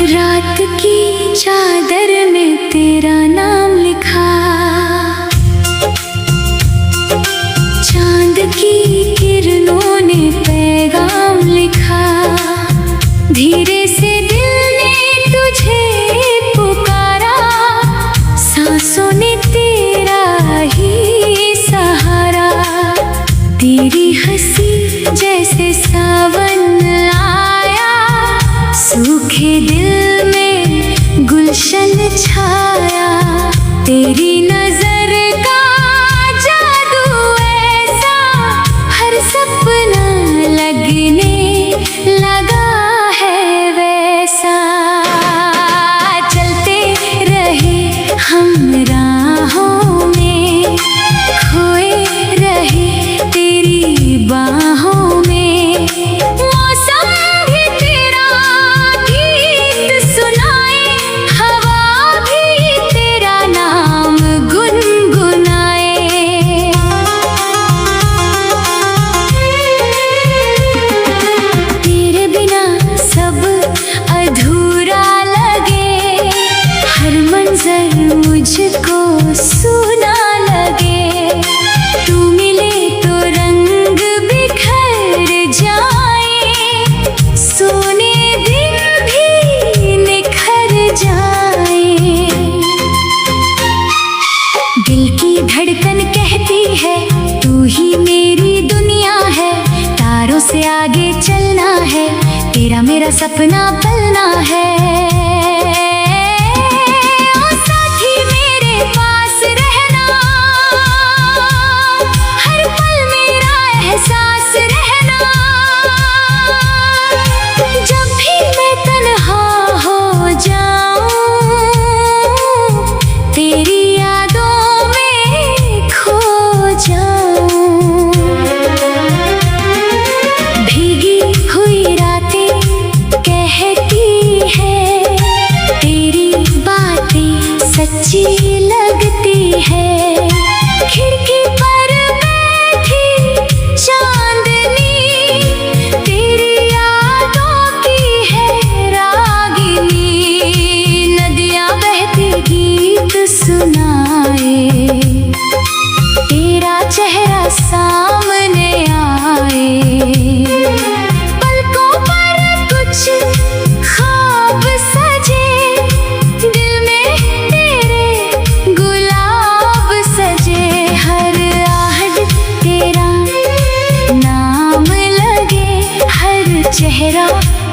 रात की चादर में तेरा नाम लिखा, चांद की किरणों ने पैगाम लिखा। धीरे से दिल ने तुझे पुकारा, सांसों ने तेरा ही सहारा। तेरी हंसी जैसे सावन आया, सूखे दिल में गुलशन छाया। तेरी नजर का जादू ऐसा, हर सपना लगने लगा है वैसा। चलते रहे हम राहों में, खोए रहे तेरी बाहों में। मौसम भी तेरा गीत सुनाए, हवा भी तेरा नाम गुनगुनाए। तेरे बिना सब अधूरा लगे, हर मंजर मुझको सुना लगे। तू मिले तो रंग बिखर जाए, सोने दिन भी निखर जाए। दिल की धड़कन कहती है तू ही मेरी दुनिया है। तारों से आगे चलना है, तेरा मेरा सपना पलना है। ओ साथी मेरे पास रहना, हर पल मेरा एहसास रहना। जब भी मैं तन्हा हो जाऊं, तेरी यादों में खो जाऊं। भीगी हुई रातें कहती है, तेरी बातें सच्ची लगती है। खिड़की पर बैठी चांदनी, तेरी यादों की है रागिनी। नदियां बहती गीत सुनाए, तेरा चेहरा सामने आए। पलकों पर कुछ ख्वाब सजे, दिल में तेरे गुलाब सजे। हर आहट तेरा नाम लगे, हर चेहरा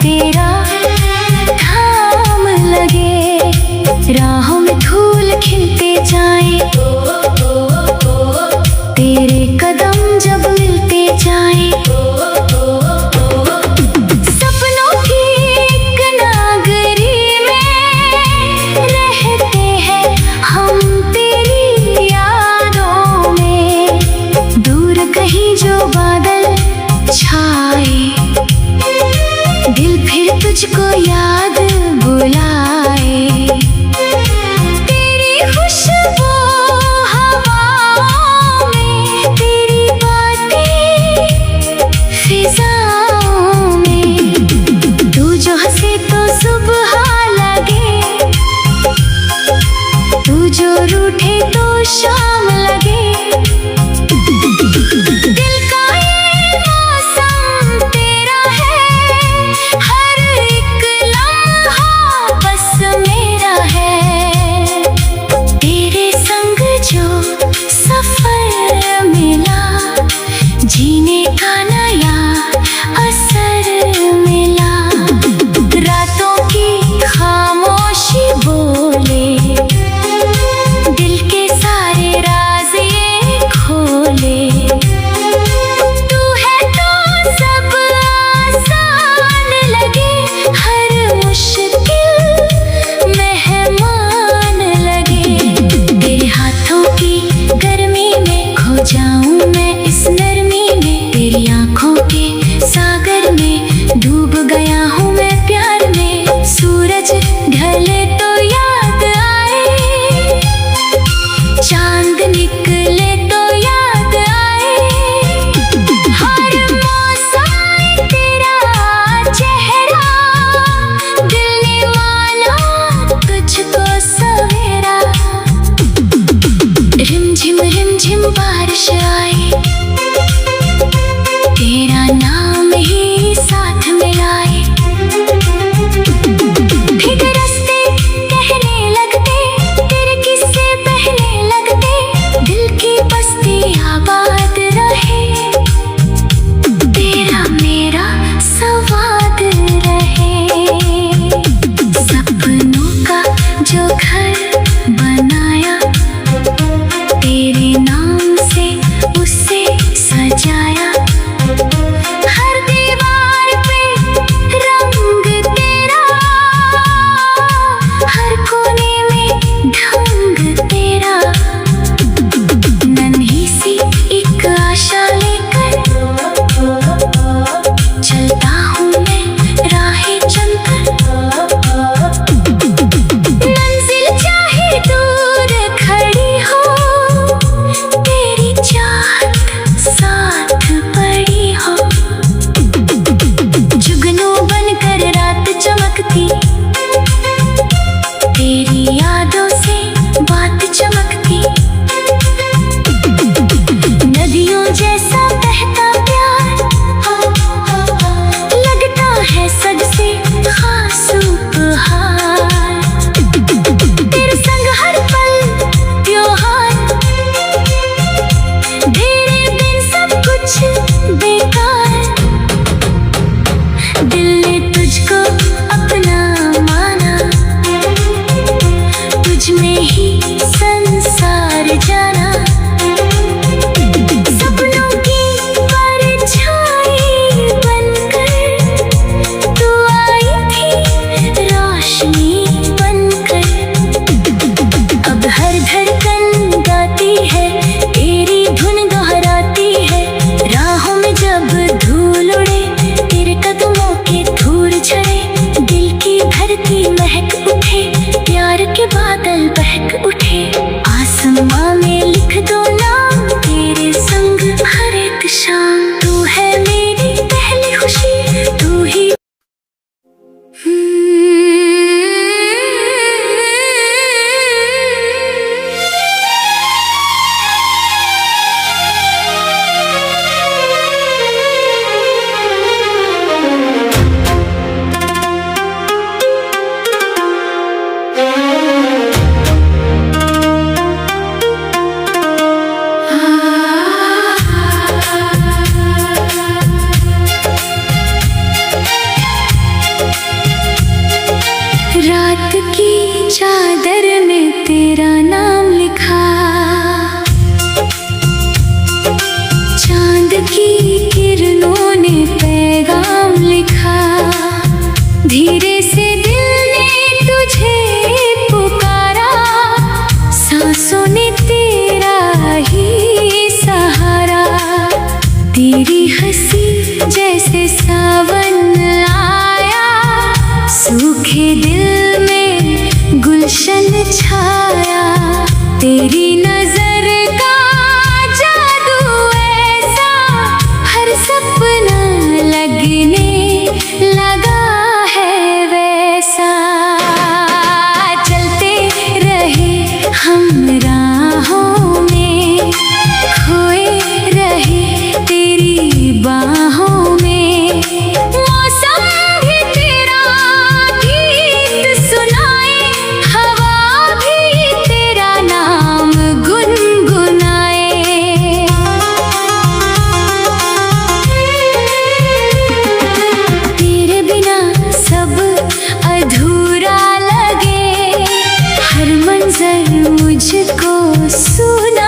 तेरा थाम लगे। राहों में फूल खिलते जाए, तेरे कदम जब मिलते जाए। सपनों की एक नागरी में रहते हैं हम, तेरी यादों में। दूर कहीं जो बादल छाए, दिल फिर तुझको याद बुलाए। तेरी खुशबू हवाओं में, तेरी बातें फिजाओं में। तू जो हंसे तो सुबह लगे, तू जो रूठे तो शाम लगे। दिल का ये मौसम तेरा है, हर एक छाया, तेरी नजर का जादू ऐसा, हर सपना लगने लगा है वैसा। चलते रहे हम राहों में, खोए रहे तेरी बाहों में, मौसम भी तेरा गीत सुनाए, हवा भी तेरा नाम गुनगुनाए। तेरे बिना सब अधूरा लगे, हर मंजर मुझको सुना